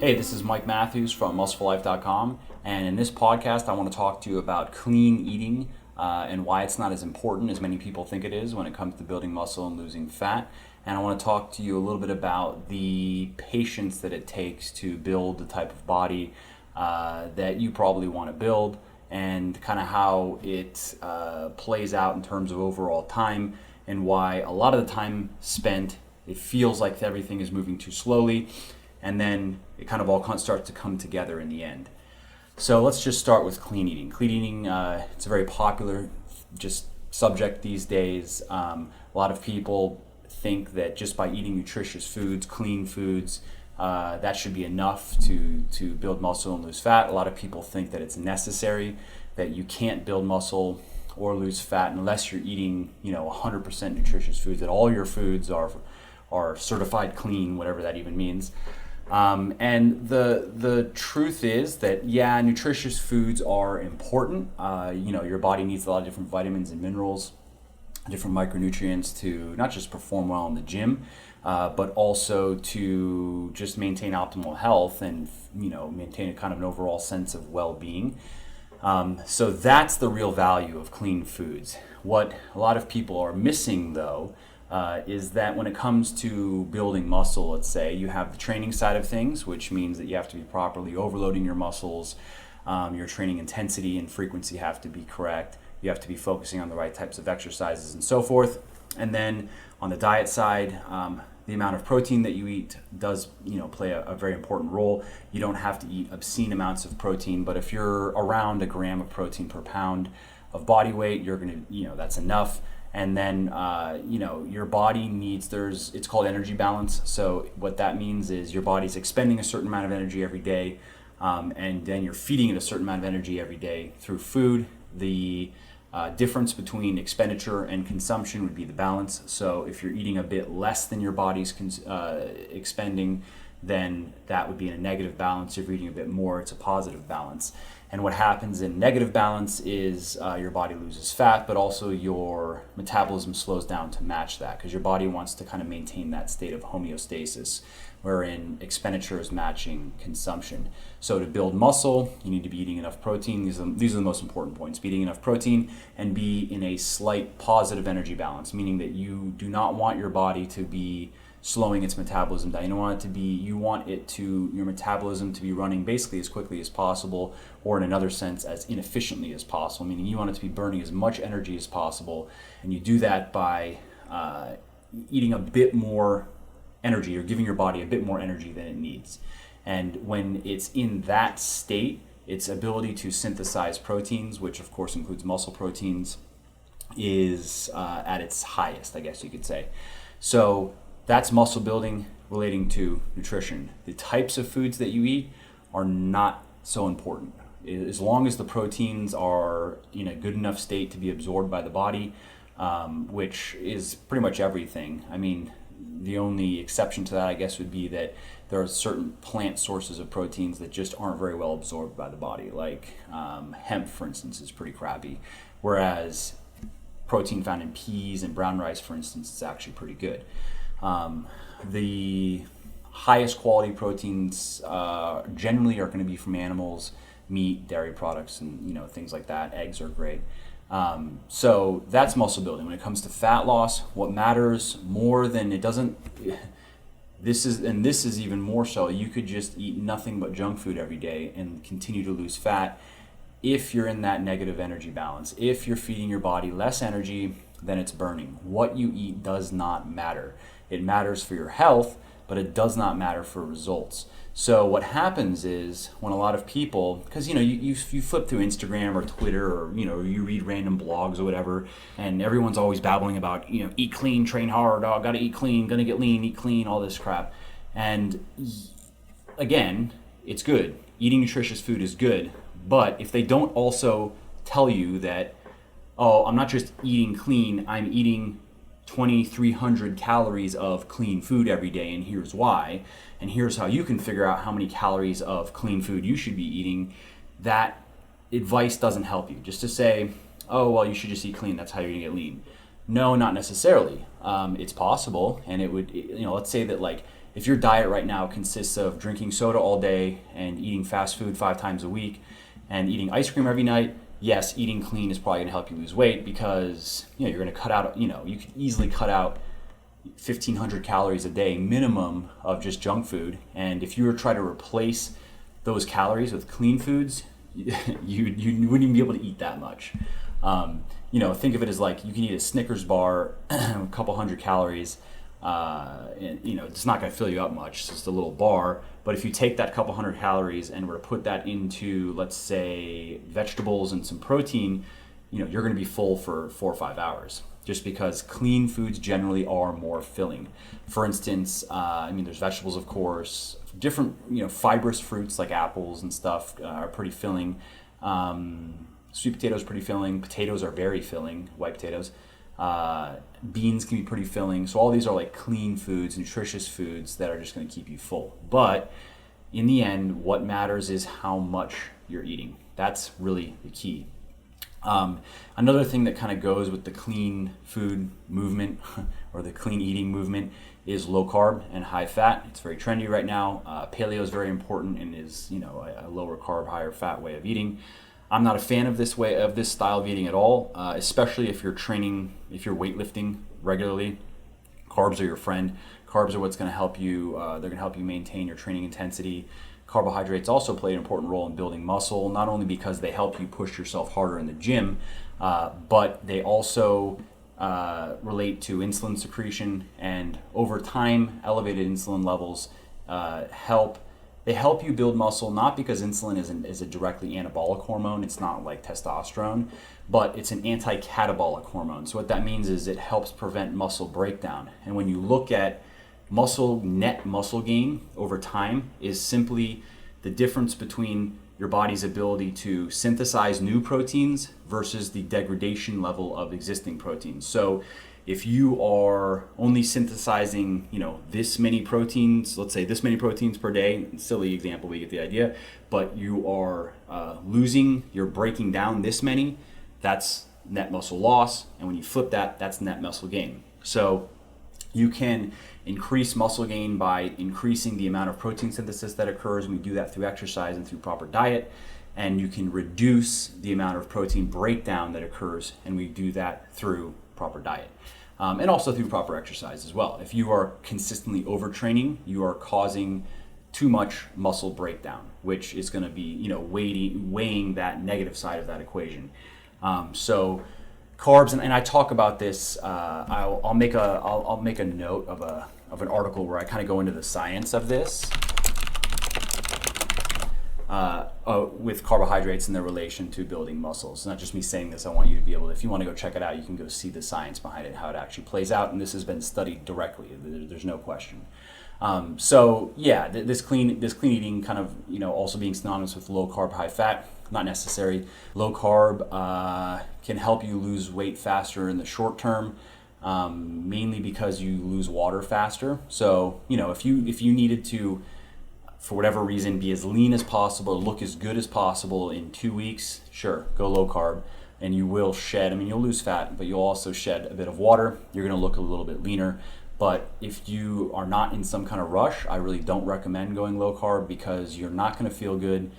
Hey, this is Mike Matthews from musclelife.com, and in this podcast, I want to talk to you about clean eating and why it's not as important as many people think it is when it comes to building muscle and losing fat. And I want to talk to you a little bit about the patience that it takes to build the type of body that you probably want to build, and kind of how it plays out in terms of overall time, and why a lot of the time spent, it feels like everything is moving too slowly, and then it kind of all starts to come together in the end. So let's just start with clean eating. Clean eating, it's a very popular just subject these days. A lot of people think that just by eating nutritious foods, clean foods, that should be enough to build muscle and lose fat. A lot of people think that it's necessary, that you can't build muscle or lose fat unless you're eating 100% nutritious foods, that all your foods are certified clean, whatever that even means. And the truth is that, yeah, nutritious foods are important. Your body needs a lot of different vitamins and minerals, different micronutrients to not just perform well in the gym, but also to just maintain optimal health and, maintain a kind of an overall sense of well-being. So that's the real value of clean foods. What a lot of people are missing, though, is that when it comes to building muscle, let's say, you have the training side of things, which means that you have to be properly overloading your muscles. Your training intensity and frequency have to be correct. You have to be focusing on the right types of exercises and so forth. And then on the diet side, the amount of protein that you eat does play a very important role. You don't have to eat obscene amounts of protein, but if you're around a gram of protein per pound of body weight, you're going to, that's enough. And then, your body needs, it's called energy balance. So what that means is your body's expending a certain amount of energy every day, and then you're feeding it a certain amount of energy every day through food. The difference between expenditure and consumption would be the balance. So if you're eating a bit less than your body's expending, then that would be in a negative balance. If you're eating a bit more, it's a positive balance. And what happens in negative balance is your body loses fat, but also your metabolism slows down to match that, because your body wants to kind of maintain that state of homeostasis, wherein expenditure is matching consumption. So to build muscle, you need to be eating enough protein. These are the most important points. Be eating enough protein and be in a slight positive energy balance, meaning that you do not want your body to be slowing its metabolism down. You want your metabolism to be running basically as quickly as possible, or in another sense, as inefficiently as possible, meaning you want it to be burning as much energy as possible. And you do that by eating a bit more energy, or giving your body a bit more energy than it needs. And when it's in that state, its ability to synthesize proteins, which of course includes muscle proteins, is at its highest, I guess you could say. So that's muscle building relating to nutrition. The types of foods that you eat are not so important. As long as the proteins are in a good enough state to be absorbed by the body, which is pretty much everything. I mean, the only exception to that, I guess, would be that there are certain plant sources of proteins that just aren't very well absorbed by the body. Like hemp, for instance, is pretty crappy. Whereas protein found in peas and brown rice, for instance, is actually pretty good. The highest quality proteins generally are going to be from animals, meat, dairy products, and things like that. Eggs are great. So that's muscle building. When it comes to fat loss, what matters more than it doesn't. This is even more so. You could just eat nothing but junk food every day and continue to lose fat if you're in that negative energy balance. If you're feeding your body less energy than it's burning, what you eat does not matter. It matters for your health, but it does not matter for results. So what happens is when a lot of people, because you flip through Instagram or Twitter, or you read random blogs or whatever, and everyone's always babbling about eat clean, train hard, gotta eat clean, gonna get lean, eat clean, all this crap. And again, it's good. Eating nutritious food is good, but if they don't also tell you that, oh, I'm not just eating clean, I'm eating 2,300 calories of clean food every day, and here's why, and here's how you can figure out how many calories of clean food you should be eating, that advice doesn't help you. Just to say, oh, well, you should just eat clean, that's how you're gonna get lean. No, not necessarily. It's possible, and it would, let's say that like if your diet right now consists of drinking soda all day and eating fast food 5 times a week and eating ice cream every night, yes, eating clean is probably going to help you lose weight, because you're going to cut out, you could easily cut out 1,500 calories a day minimum of just junk food. And if you were to try to replace those calories with clean foods, you wouldn't even be able to eat that much. Think of it as like you can eat a Snickers bar, a couple hundred calories, and it's not going to fill you up much. It's just a little bar. But if you take that couple hundred calories and were to put that into, let's say, vegetables and some protein, you're going to be full for 4 or 5 hours. Just because clean foods generally are more filling. For instance, there's vegetables, of course. Different, fibrous fruits like apples and stuff are pretty filling. Sweet potatoes are pretty filling. Potatoes are very filling. White potatoes. Beans can be pretty filling. So all these are like clean foods, nutritious foods that are just going to keep you full. But in the end, what matters is how much you're eating. That's really the key. Another thing that kind of goes with the clean food movement or the clean eating movement is low carb and high fat. It's very trendy right now. Paleo is very important and is a lower carb, higher fat way of eating. I'm not a fan of this style of eating at all, especially if you're training, if you're weightlifting regularly. Carbs are your friend. Carbs are what's going to help you. They're going to help you maintain your training intensity. Carbohydrates also play an important role in building muscle, not only because they help you push yourself harder in the gym, but they also relate to insulin secretion, and over time, elevated insulin levels help you build muscle, not because insulin is a directly anabolic hormone. It's not like testosterone, but it's an anti-catabolic hormone. So what that means is it helps prevent muscle breakdown. And when you look at net muscle gain over time is simply the difference between your body's ability to synthesize new proteins versus the degradation level of existing proteins. So if you are only synthesizing, this many proteins, let's say this many proteins per day, silly example, we get the idea, but you are you're breaking down this many, that's net muscle loss. And when you flip that, that's net muscle gain. So you can increase muscle gain by increasing the amount of protein synthesis that occurs. We do that through exercise and through proper diet. And you can reduce the amount of protein breakdown that occurs, and we do that through proper diet. And also through proper exercise as well. If you are consistently overtraining, you are causing too much muscle breakdown, which is going to be, weighing that negative side of that equation. So carbs, and I talk about this. I'll make a note of an article where I kind of go into the science of this with carbohydrates and their relation to building muscles. It's not just me saying this. I want you to be able to, if you want to go check it out, you can go see the science behind it, how it actually plays out. And this has been studied directly. There's no question. This clean eating kind of, also being synonymous with low carb, high fat, not necessary. Low carb can help you lose weight faster in the short term, mainly because you lose water faster. So, if you needed to, for whatever reason, be as lean as possible, look as good as possible in 2 weeks, sure, go low carb. And you will shed, you'll lose fat, but you'll also shed a bit of water. You're going to look a little bit leaner. But if you are not in some kind of rush, I really don't recommend going low carb, because you're not going to feel good.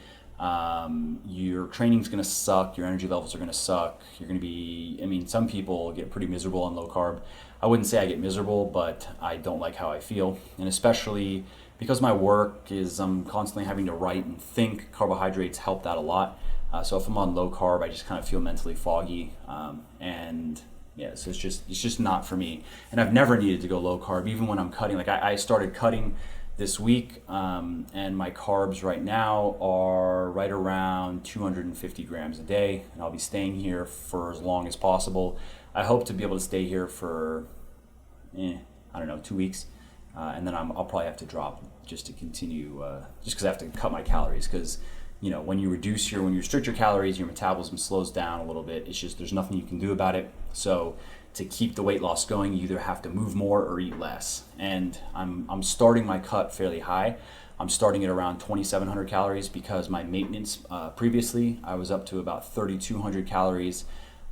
Your training's going to suck. Your energy levels are going to suck. You're going to be, some people get pretty miserable on low carb. I wouldn't say I get miserable, but I don't like how I feel. And especially because my work is I'm constantly having to write and think, carbohydrates help that a lot. So if I'm on low carb, I just kind of feel mentally foggy. So it's just not for me. And I've never needed to go low carb, even when I'm cutting. Like I started cutting this week, and my carbs right now are right around 250 grams a day, and I'll be staying here for as long as possible. I hope to be able to stay here for 2 weeks, and then I'll probably have to drop just to continue, just because I have to cut my calories. Because when you restrict your calories, your metabolism slows down a little bit. It's just there's nothing you can do about it. So to keep the weight loss going, you either have to move more or eat less. And I'm starting my cut fairly high. I'm starting at around 2,700 calories, because my maintenance previously I was up to about 3,200 calories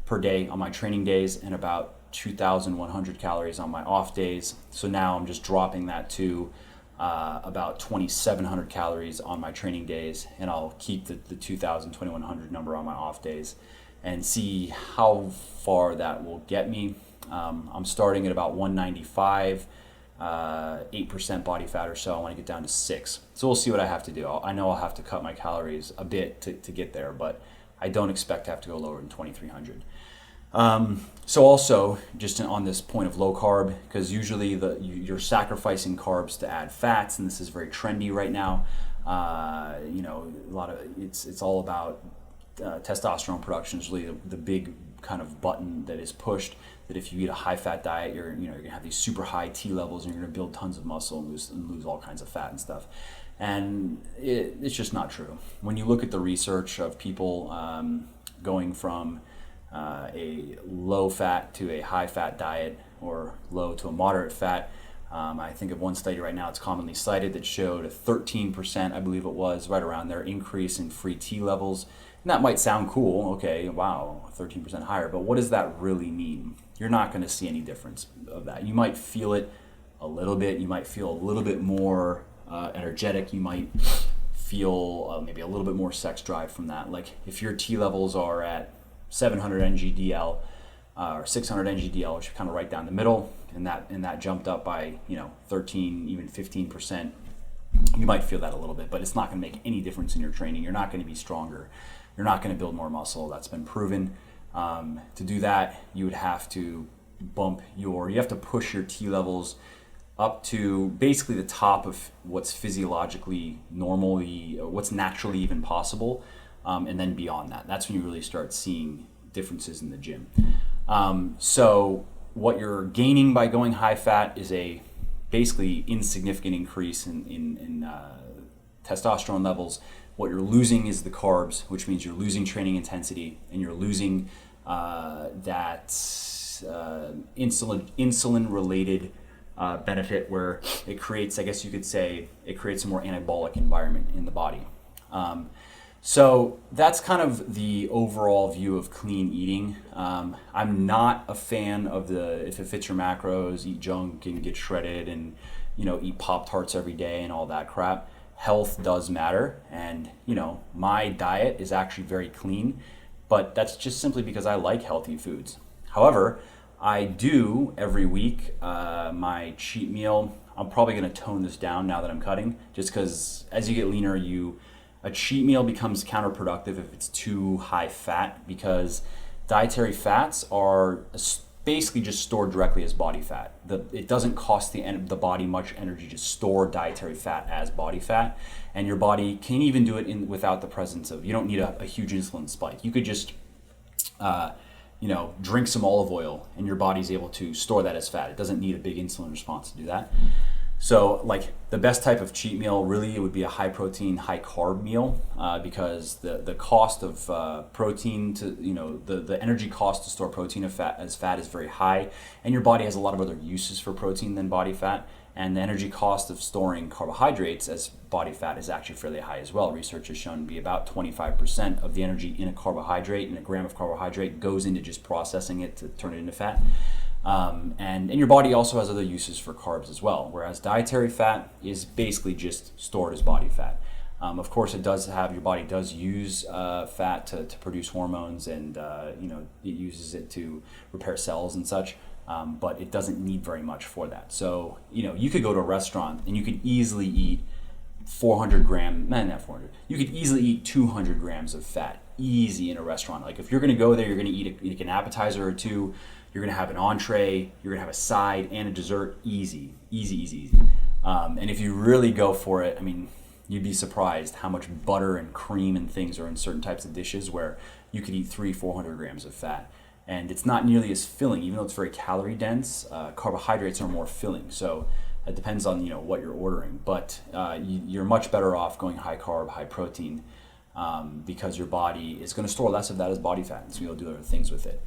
per day on my training days and about 2,100 calories on my off days. So now I'm just dropping that to about 2,700 calories on my training days, and I'll keep the 2,000, 2,100 number on my off days and see how far that will get me. I'm starting at about 195, 8% body fat or so. I want to get down to 6. So we'll see what I have to do. I know I'll have to cut my calories a bit to get there, but I don't expect to have to go lower than 2,300. So also, just on this point of low carb, because usually you're sacrificing carbs to add fats, and this is very trendy right now. It's all about testosterone production is really the big kind of button that is pushed. That if you eat a high-fat diet, you're gonna have these super high T levels, and you're gonna build tons of muscle and lose all kinds of fat and stuff. And it's just not true. When you look at the research of people going from a low-fat to a high-fat diet, or low to a moderate fat, I think of one study right now it's commonly cited that showed a 13%, I believe it was, right around there, increase in free T levels. And that might sound cool, okay, wow, 13% higher, but what does that really mean? You're not going to see any difference of that. You might feel it a little bit. You might feel a little bit more energetic. You might feel maybe a little bit more sex drive from that. Like if your T levels are at 700 NGDL or 600 NGDL, which are kind of right down the middle, and that jumped up by 13, even 15%, you might feel that a little bit, but it's not going to make any difference in your training. You're not going to be stronger. You're not going to build more muscle. That's been proven. To do that, you would have to push your T levels up to basically the top of what's physiologically normal, what's naturally even possible, and then beyond that. That's when you really start seeing differences in the gym. So what you're gaining by going high fat is a basically insignificant increase in testosterone levels. What you're losing is the carbs, which means you're losing training intensity, and you're losing that insulin-related benefit where it creates, I guess you could say, it creates a more anabolic environment in the body. So that's kind of the overall view of clean eating. I'm not a fan of if it fits your macros, eat junk and get shredded and eat Pop-Tarts every day and all that crap. Health does matter, and my diet is actually very clean, but that's just simply because I like healthy foods. However, I do every week my cheat meal. I'm probably going to tone this down now that I'm cutting, just because as you get leaner, a cheat meal becomes counterproductive if it's too high fat, because dietary fats are basically just stored directly as body fat. It doesn't cost the body much energy to store dietary fat as body fat, and your body can even do it without the presence of, you don't need a huge insulin spike. You could just drink some olive oil and your body's able to store that as fat. It doesn't need a big insulin response to do that. So like the best type of cheat meal really, it would be a high protein, high carb meal, because the cost of protein to, the energy cost to store protein as fat is very high, and your body has a lot of other uses for protein than body fat, and the energy cost of storing carbohydrates as body fat is actually fairly high as well. Research has shown to be about 25% of the energy in a carbohydrate, in a gram of carbohydrate, goes into just processing it to turn it into fat. And your body also has other uses for carbs as well, whereas dietary fat is basically just stored as body fat. Of course, your body does use fat to produce hormones, and it uses it to repair cells and such, but it doesn't need very much for that. So you could go to a restaurant and you could easily eat 400 grams, not 400, you could easily eat 200 grams of fat, easy, in a restaurant. Like if you're going to go there, you're going to eat an appetizer or two, you're going to have an entree, you're going to have a side and a dessert, easy. And if you really go for it, I mean, you'd be surprised how much butter and cream and things are in certain types of dishes where you could eat 300-400 grams of fat. And it's not nearly as filling, even though it's very calorie dense. Carbohydrates are more filling, so it depends on what you're ordering. But you're much better off going high carb, high protein, because your body is going to store less of that as body fat, and so you'll do other things with it.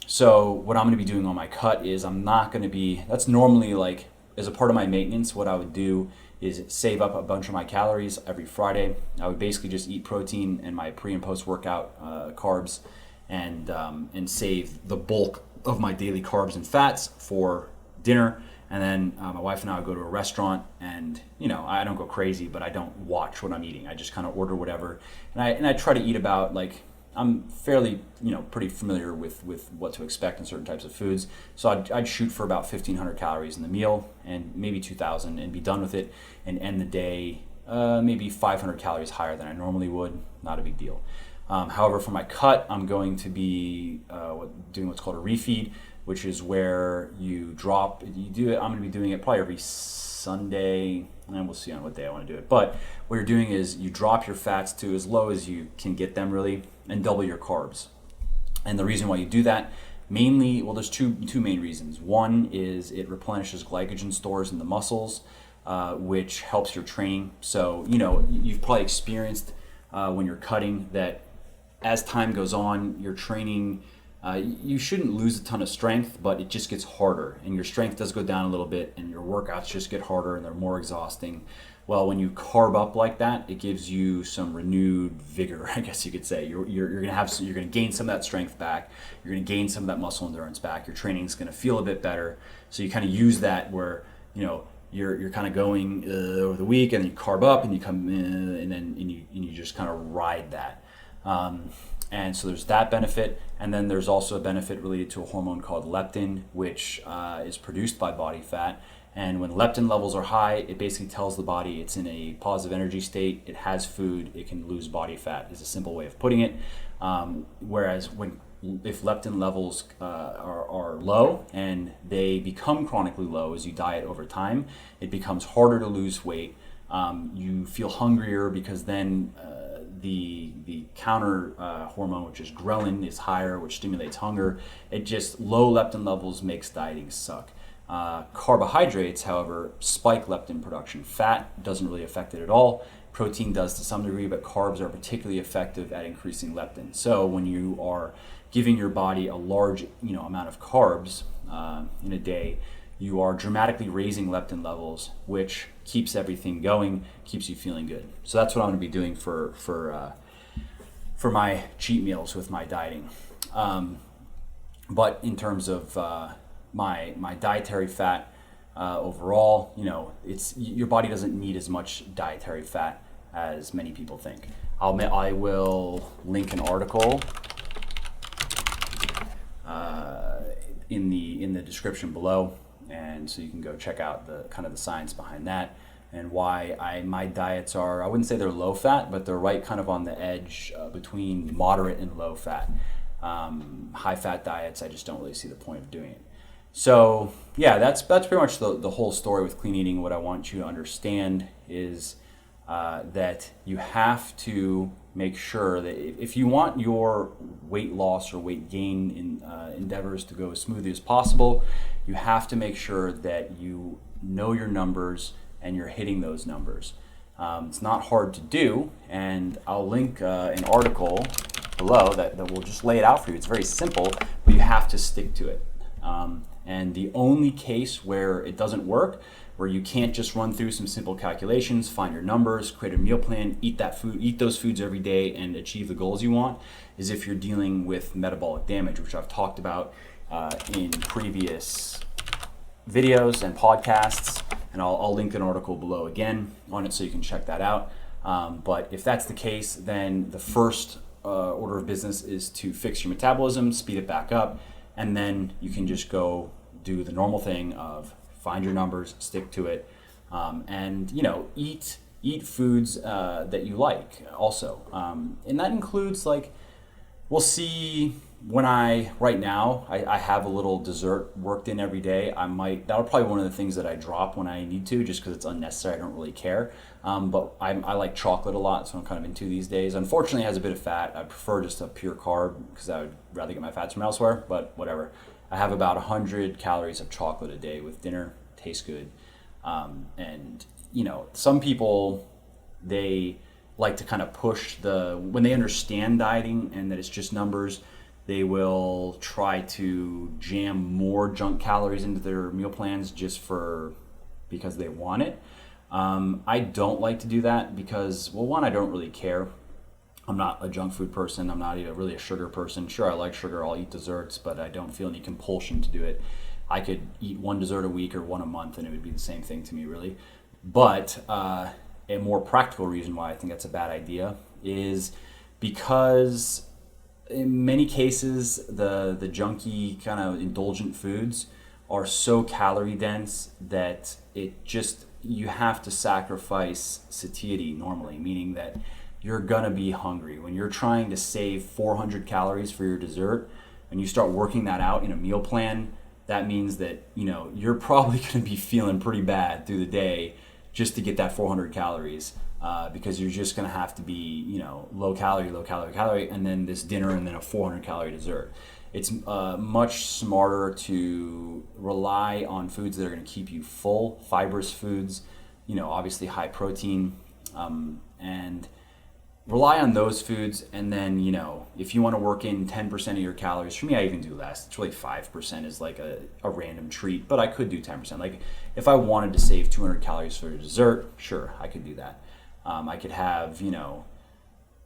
So what I'm going to be doing on my cut is that's normally like, as a part of my maintenance, what I would do is save up a bunch of my calories every Friday. I would basically just eat protein and my pre and post workout carbs, and save the bulk of my daily carbs and fats for dinner, And then my wife and I would go to a restaurant, and I don't go crazy, but I don't watch what I'm eating. I just kind of order whatever, and I try to eat about, like, I'm fairly pretty familiar with what to expect in certain types of foods. So I'd shoot for about 1,500 calories in the meal, and maybe 2,000, and be done with it, and end the day maybe 500 calories higher than I normally would. Not a big deal. However, for my cut, I'm going to be doing what's called a refeed, which is where you do it. I'm going to be doing it probably every Sunday, and we'll see on what day I want to do it. But what you're doing is you drop your fats to as low as you can get them, really, and double your carbs. And the reason why you do that, mainly, well, there's two main reasons. One is it replenishes glycogen stores in the muscles, which helps your training. So you've probably experienced when you're cutting that as time goes on, your training, you shouldn't lose a ton of strength, but it just gets harder, and your strength does go down a little bit, and your workouts just get harder and they're more exhausting. Well, when you carb up like that, it gives you some renewed vigor, I guess you could say. You're gonna gain some of that strength back. You're gonna gain some of that muscle endurance back. Your training's gonna feel a bit better. So you kind of use that where you're kind of going over the week, and then you carb up, and you come in, and you just kind of ride that. And so there's that benefit, and then there's also a benefit related to a hormone called leptin, which is produced by body fat. And when leptin levels are high, it basically tells the body it's in a positive energy state, it has food, it can lose body fat, is a simple way of putting it. Whereas if leptin levels are low, and they become chronically low as you diet over time, it becomes harder to lose weight. You feel hungrier because then the counter hormone, which is ghrelin, is higher, which stimulates hunger. Low leptin levels makes dieting suck. Carbohydrates, however, spike leptin production. Fat doesn't really affect it at all. Protein does to some degree, but carbs are particularly effective at increasing leptin. So when you are giving your body a large amount of carbs in a day, you are dramatically raising leptin levels, which keeps everything going, keeps you feeling good. So that's what I'm going to be doing for my cheat meals with my dieting. But in terms of my dietary fat overall, your body doesn't need as much dietary fat as many people think. I will link an article in the description below, and so you can go check out the science behind that, and why my diets are, I wouldn't say they're low fat, but they're right kind of on the edge between moderate and low fat. High fat diets, I just don't really see the point of doing it. So yeah, that's pretty much the whole story with clean eating. What I want you to understand is that you have to make sure that if you want your weight loss or weight gain endeavors to go as smoothly as possible, you have to make sure that you know your numbers and you're hitting those numbers. It's not hard to do, and I'll link an article below that will just lay it out for you. It's very simple, but you have to stick to it. And the only case where it doesn't work, where you can't just run through some simple calculations, find your numbers, create a meal plan, eat those foods every day, and achieve the goals you want, is if you're dealing with metabolic damage, which I've talked about in previous videos and podcasts, and I'll link an article below again on it so you can check that out. But if that's the case, then the first order of business is to fix your metabolism, speed it back up, and then you can just go do the normal thing of find your numbers, stick to it, and eat foods that you like also. And that includes, like, we'll see right now I have a little dessert worked in every day. That'll probably be one of the things that I drop when I need to, just because it's unnecessary. I don't really care. But I like chocolate a lot, so I'm kind of into these days. Unfortunately, it has a bit of fat. I prefer just a pure carb because I would rather get my fats from elsewhere, but whatever. I have about 100 calories of chocolate a day with dinner. Tastes good. And some people, they like to kind of push when they understand dieting and that it's just numbers, they will try to jam more junk calories into their meal plans because they want it. I don't like to do that because, well, one, I don't really care. I'm not a junk food person. I'm not even really a sugar person. Sure, I like sugar. I'll eat desserts, but I don't feel any compulsion to do it. I could eat one dessert a week or one a month and it would be the same thing to me, really. But a more practical reason why I think that's a bad idea is because in many cases the junky kind of indulgent foods are so calorie dense that you have to sacrifice satiety normally, meaning that you're gonna be hungry. When you're trying to save 400 calories for your dessert and you start working that out in a meal plan, that means that you're probably gonna be feeling pretty bad through the day just to get that 400 calories. Because you're just going to have to be, low calorie, and then this dinner and then a 400 calorie dessert. It's much smarter to rely on foods that are going to keep you full, fibrous foods, obviously high protein, and rely on those foods. And then, if you want to work in 10% of your calories, for me, I even do less. It's really 5% is like a random treat, but I could do 10%. Like if I wanted to save 200 calories for a dessert, sure, I could do that. I could have,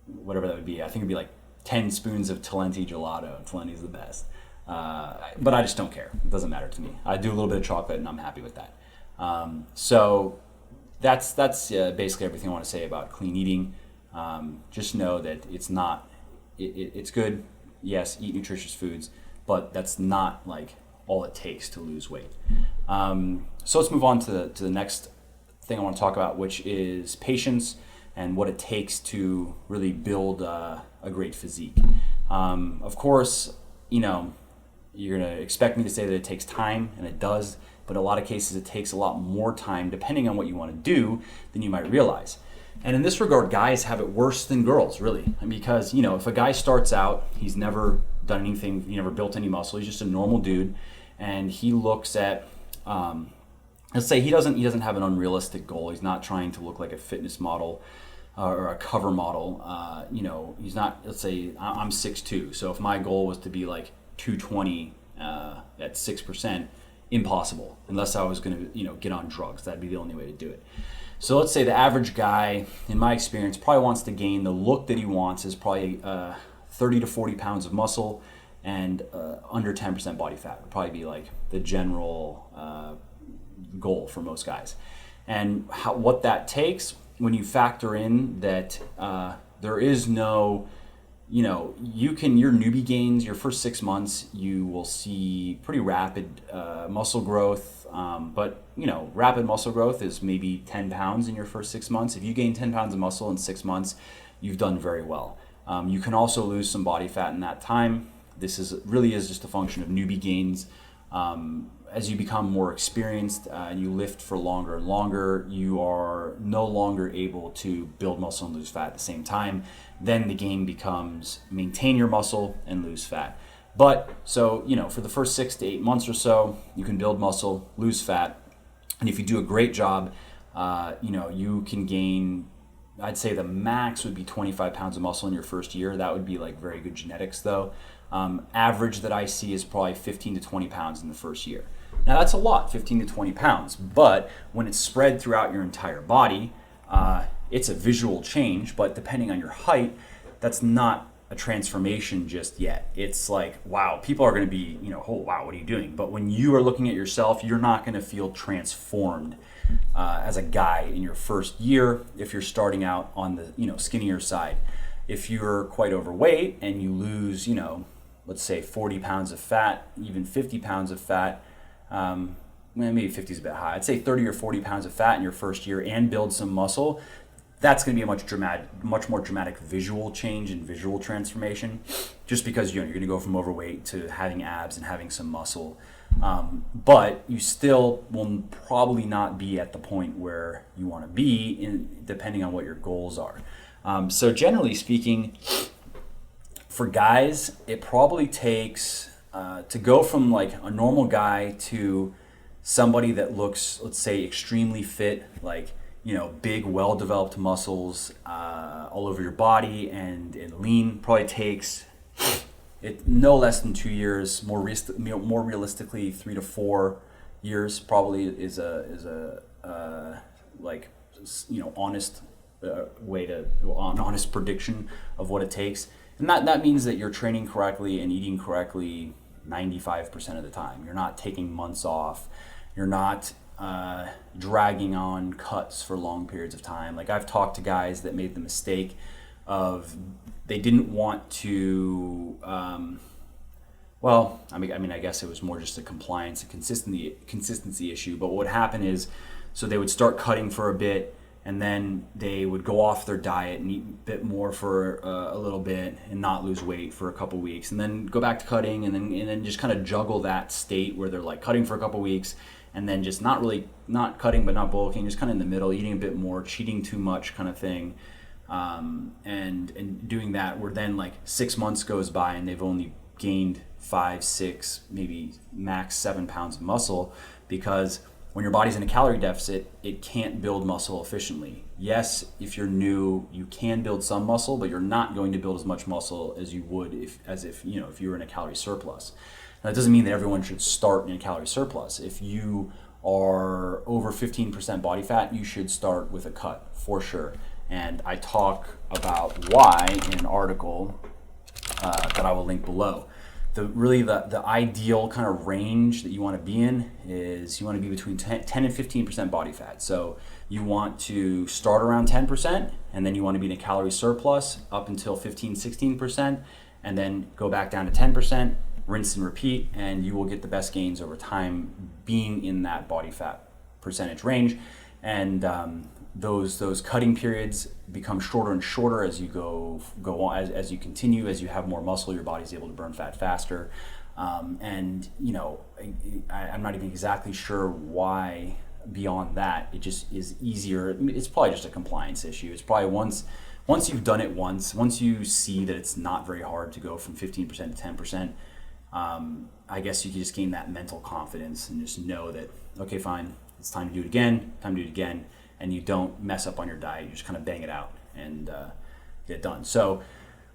whatever that would be. I think it'd be like 10 spoons of Talenti gelato. Talenti is the best. But I just don't care. It doesn't matter to me. I do a little bit of chocolate and I'm happy with that. So that's basically everything I want to say about clean eating. Just know that it's good. Yes, eat nutritious foods, but that's not like all it takes to lose weight. So let's move on to the next thing I want to talk about, which is patience and what it takes to really build a great physique. Of course, you're going to expect me to say that it takes time, and it does, but in a lot of cases it takes a lot more time depending on what you want to do than you might realize. And in this regard, guys have it worse than girls, really. Because, if a guy starts out, he's never done anything, he never built any muscle, he's just a normal dude, and he looks at let's say he doesn't have an unrealistic goal. He's not trying to look like a fitness model or a cover model. He's not. Let's say I'm 6'2", so if my goal was to be like 220 at 6%, impossible. Unless I was going to get on drugs, that'd be the only way to do it. So let's say the average guy, in my experience, probably wants to gain the look that he wants is probably 30 to 40 pounds of muscle and under 10% body fat would probably be like the general goal for most guys. And what that takes when you factor in that there is no, your newbie gains, your first 6 months, you will see pretty rapid muscle growth. But rapid muscle growth is maybe 10 pounds in your first 6 months. If you gain 10 pounds of muscle in 6 months, you've done very well. You can also lose some body fat in that time. This really is just a function of newbie gains. As you become more experienced and you lift for longer and longer, you are no longer able to build muscle and lose fat at the same time. Then the game becomes maintain your muscle and lose fat. But so, for the first 6 to 8 months or so, you can build muscle, lose fat. And if you do a great job, you can gain, I'd say the max would be 25 pounds of muscle in your first year. That would be like very good genetics though. Average that I see is probably 15 to 20 pounds in the first year. Now that's a lot, 15 to 20 pounds, but when it's spread throughout your entire body, it's a visual change, but depending on your height, that's not a transformation just yet. It's like, wow, people are going to be, oh, wow, what are you doing? But when you are looking at yourself, you're not going to feel transformed as a guy in your first year if you're starting out on the, skinnier side. If you're quite overweight and you lose, let's say 40 pounds of fat, even 50 pounds of fat, maybe 50 is a bit high. I'd say 30 or 40 pounds of fat in your first year and build some muscle. That's going to be a much more dramatic visual change and visual transformation, just because you're going to go from overweight to having abs and having some muscle. But you still will probably not be at the point where you want to be, depending on what your goals are. So generally speaking, for guys, it probably takes to go from like a normal guy to somebody that looks, let's say, extremely fit, like, big, well-developed muscles all over your body and lean, probably takes it no less than 2 years. More realistically, 3 to 4 years probably is a honest an honest prediction of what it takes. And that means that you're training correctly and eating correctly 95% of the time. You're not taking months off. You're not dragging on cuts for long periods of time. Like I've talked to guys that made the mistake of they didn't want to. I guess it was more just a compliance, a consistency issue. But what would happen is, so they would start cutting for a bit, and then they would go off their diet and eat a bit more for a little bit and not lose weight for a couple weeks, and then go back to cutting, and then just kind of juggle that state where they're like cutting for a couple weeks, and then just not cutting but not bulking, just kind of in the middle, eating a bit more, cheating too much kind of thing, and doing that. Where then like 6 months goes by and they've only gained 5, 6, maybe max 7 pounds of muscle, because when your body's in a calorie deficit, it can't build muscle efficiently. Yes, if you're new, you can build some muscle, but you're not going to build as much muscle as you would if you were in a calorie surplus. Now, that doesn't mean that everyone should start in a calorie surplus. If you are over 15% body fat, you should start with a cut for sure. And I talk about why in an article that I will link below. The ideal kind of range that you want to be in is you want to be between 10 and 15% body fat. So you want to start around 10%, and then you want to be in a calorie surplus up until 16%, and then go back down to 10%, rinse and repeat, and you will get the best gains over time being in that body fat percentage range. And those cutting periods become shorter and shorter as you go on, as you continue, as you have more muscle, your body's able to burn fat faster. And I'm not even exactly sure why beyond that. It just is easier. It's probably just a compliance issue. It's probably once you've done it once you see that it's not very hard to go from 15% to 10%, I guess you can just gain that mental confidence and just know that, okay, fine, it's time to do it again, and you don't mess up on your diet. You just kind of bang it out and get it done. So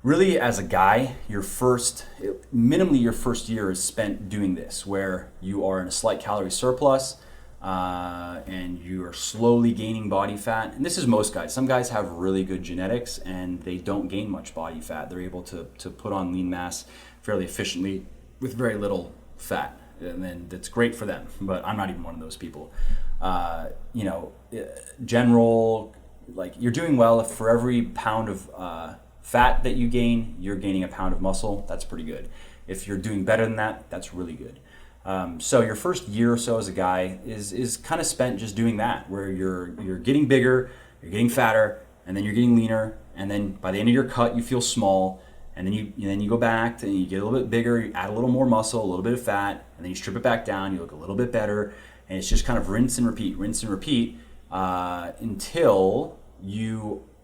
really, as a guy, minimally your first year is spent doing this, where you are in a slight calorie surplus and you are slowly gaining body fat. And this is most guys. Some guys have really good genetics and they don't gain much body fat. They're able to put on lean mass fairly efficiently with very little fat. And then that's great for them, but I'm not even one of those people. General, like, you're doing well if for every pound of fat that you gain, you're gaining a pound of muscle. That's pretty good. If you're doing better than that, that's really good. So your first year or so as a guy is kind of spent just doing that, where you're getting bigger, you're getting fatter, and then you're getting leaner, and then by the end of your cut, you feel small. And then you go back and you get a little bit bigger, you add a little more muscle, a little bit of fat, and then you strip it back down, you look a little bit better, and it's just kind of rinse and repeat until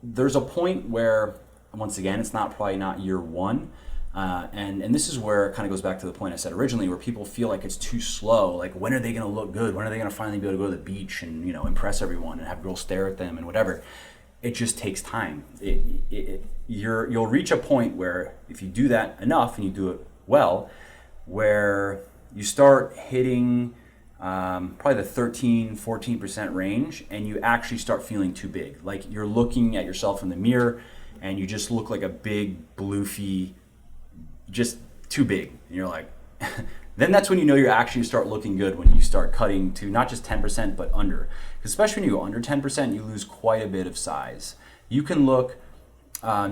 there's a point where, once again, it's probably not year one, and this is where it kind of goes back to the point I said originally, where people feel like it's too slow. Like, when are they going to look good? When are they going to finally be able to go to the beach and impress everyone and have girls stare at them and whatever? It just takes time. You'll reach a point where, if you do that enough and you do it well, where you start hitting probably the 13-14% range, and you actually start feeling too big. Like, you're looking at yourself in the mirror and you just look like a big bloofy, just too big, and you're like then that's when you know you're actually start looking good, when you start cutting to not just 10% but under. Especially when you go under 10%, you lose quite a bit of size. You can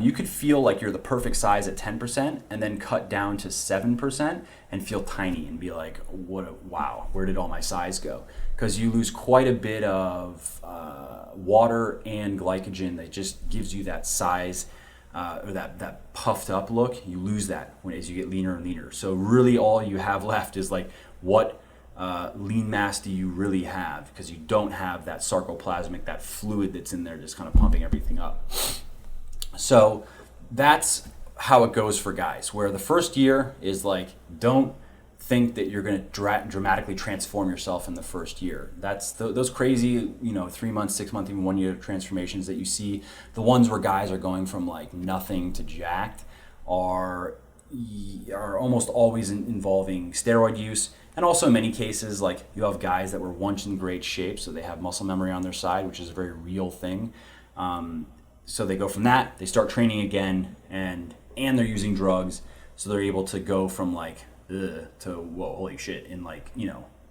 you could feel like you're the perfect size at 10% and then cut down to 7% and feel tiny and be like, wow, where did all my size go? Because you lose quite a bit of water and glycogen that just gives you that size, or that puffed up look. You lose that as you get leaner and leaner. So really all you have left is like, what lean mass do you really have? Because you don't have that sarcoplasmic, that fluid that's in there just kind of pumping everything up. So that's how it goes for guys, where the first year is like, don't think that you're going to dramatically transform yourself in the first year. That's those crazy 3 months, 6 months, even 1 year transformations that you see. The ones where guys are going from like nothing to jacked are almost always involving steroid use. And also in many cases, like, you have guys that were once in great shape, so they have muscle memory on their side, which is a very real thing. So they go from that, they start training again, and they're using drugs, so they're able to go from like ugh, to whoa, holy shit, in like,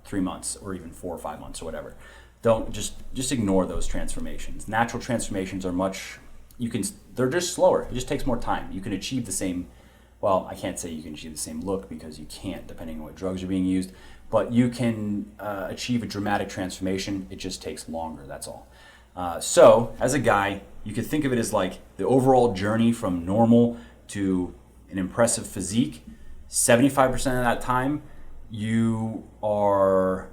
3 months or even 4 or 5 months or whatever. Don't just ignore those transformations. Natural transformations are they're just slower. It just takes more time. You can achieve the same, well, I can't say you can achieve the same look because you can't, depending on what drugs are being used, but you can achieve a dramatic transformation. It just takes longer, that's all. So as a guy, you could think of it as like the overall journey from normal to an impressive physique. 75% of that time, you are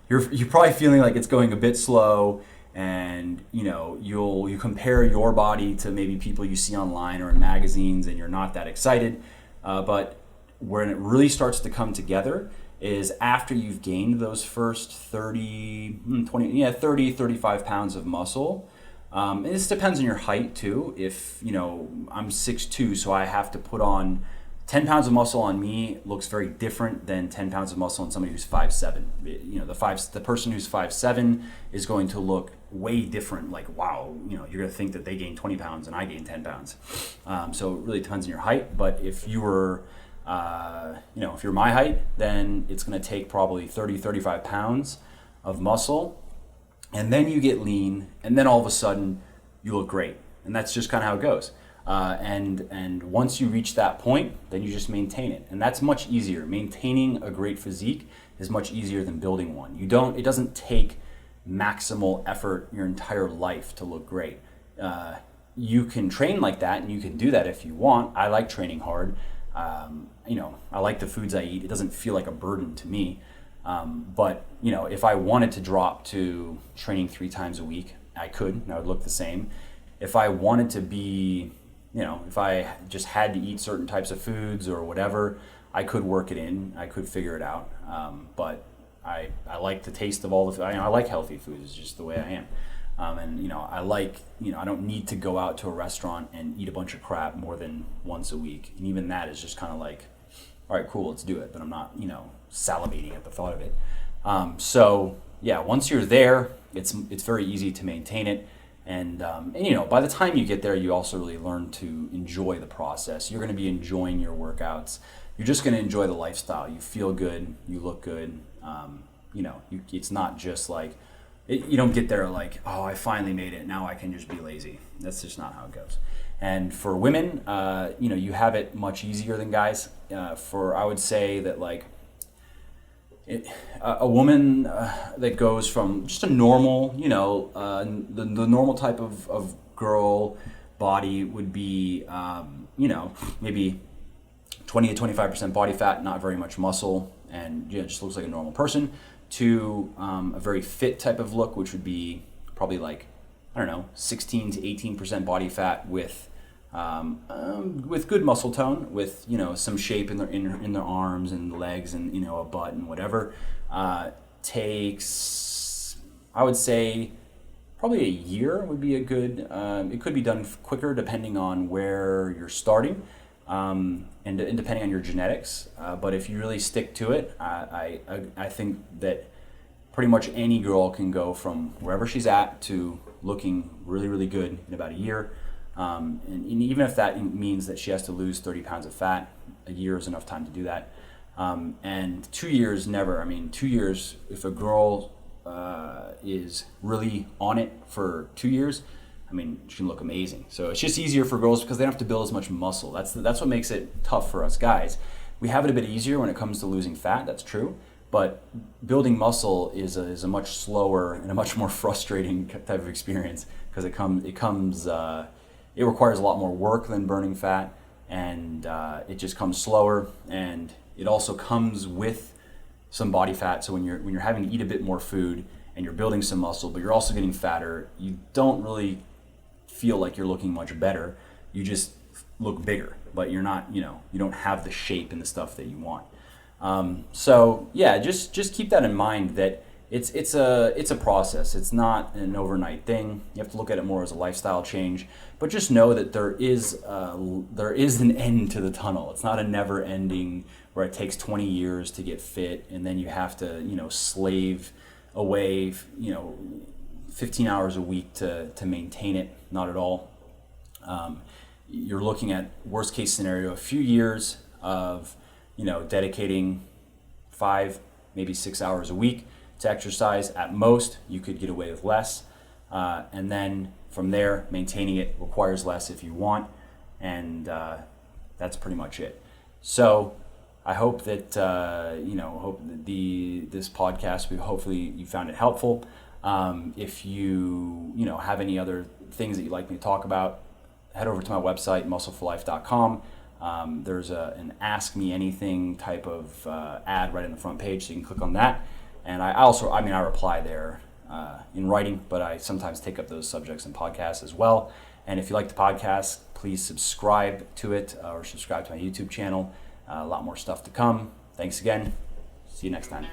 you're probably feeling like it's going a bit slow, and you compare your body to maybe people you see online or in magazines, and you're not that excited. But when it really starts to come together is after you've gained those first 35 pounds of muscle. And this depends on your height too. If I'm 6'2", so I have to put on 10 pounds of muscle on me looks very different than 10 pounds of muscle on somebody who's 5'7". The person who's 5'7" is going to look way different. Like, wow, you're going to think that they gained 20 pounds and I gained 10 pounds. So it really depends on your height. But if you were, if you're my height, then it's going to take probably 35 pounds of muscle. And then you get lean, and then all of a sudden you look great. And that's just kind of how it goes. And once you reach that point, then you just maintain it. And that's much easier. Maintaining a great physique is much easier than building one. It doesn't take maximal effort your entire life to look great. You can train like that, and you can do that if you want. I like training hard. I like the foods I eat. It doesn't feel like a burden to me. But if I wanted to drop to training 3 times a week, I could, and I would look the same. If I wanted to be, if I just had to eat certain types of foods or whatever, I could work it in. I could figure it out. But I like the taste of all I like healthy foods. It's just the way I am. I like, I don't need to go out to a restaurant and eat a bunch of crap more than once a week. And even that is just kind of like, all right, cool, let's do it. But I'm not, salivating at the thought of it. Once you're there, it's very easy to maintain it. And by the time you get there, you also really learn to enjoy the process. You're going to be enjoying your workouts. You're just going to enjoy the lifestyle. You feel good. You look good. It's not just like, you don't get there like, oh, I finally made it. Now I can just be lazy. That's just not how it goes. And for women, you have it much easier than guys. I would say that like, a woman that goes from just a normal, the normal type of girl body would be, maybe 20 to 25% body fat, not very much muscle, and just looks like a normal person, to a very fit type of look, which would be probably like, 16 to 18% body fat with good muscle tone, with some shape in their arms and legs and a butt and whatever. Takes, I would say, probably a year would be a good. It could be done quicker depending on where you're starting, and depending on your genetics. But if you really stick to it, I think that pretty much any girl can go from wherever she's at to looking really, really good in about a year. And even if that means that she has to lose 30 pounds of fat, a year is enough time to do that. And 2 years, never. 2 years, if a girl is really on it for 2 years, she can look amazing. So it's just easier for girls because they don't have to build as much muscle. That's what makes it tough for us guys. We have it a bit easier when it comes to losing fat, that's true. But building muscle is a much slower and a much more frustrating type of experience because it requires a lot more work than burning fat, and it just comes slower, and it also comes with some body fat. So when you're having to eat a bit more food and you're building some muscle, but you're also getting fatter, you don't really feel like you're looking much better. You just look bigger, but you're not, you don't have the shape and the stuff that you want. Just keep that in mind, that it's a process. It's not an overnight thing. You have to look at it more as a lifestyle change. But just know that there is an end to the tunnel. It's not a never ending where it takes 20 years to get fit and then you have to slave away 15 hours a week to maintain it. Not at all. You're looking at worst case scenario, a few years of dedicating 5, maybe 6 hours a week to exercise at most. You could get away with less. And then from there, maintaining it requires less if you want. And that's pretty much it. So I hope that, this podcast, hopefully you found it helpful. If you have any other things that you'd like me to talk about, head over to my website, muscleforlife.com. There's an Ask Me Anything type of ad right in the front page, so you can click on that. And I reply there in writing, but I sometimes take up those subjects in podcasts as well. And if you like the podcast, please subscribe to it or subscribe to my YouTube channel. A lot more stuff to come. Thanks again. See you next time.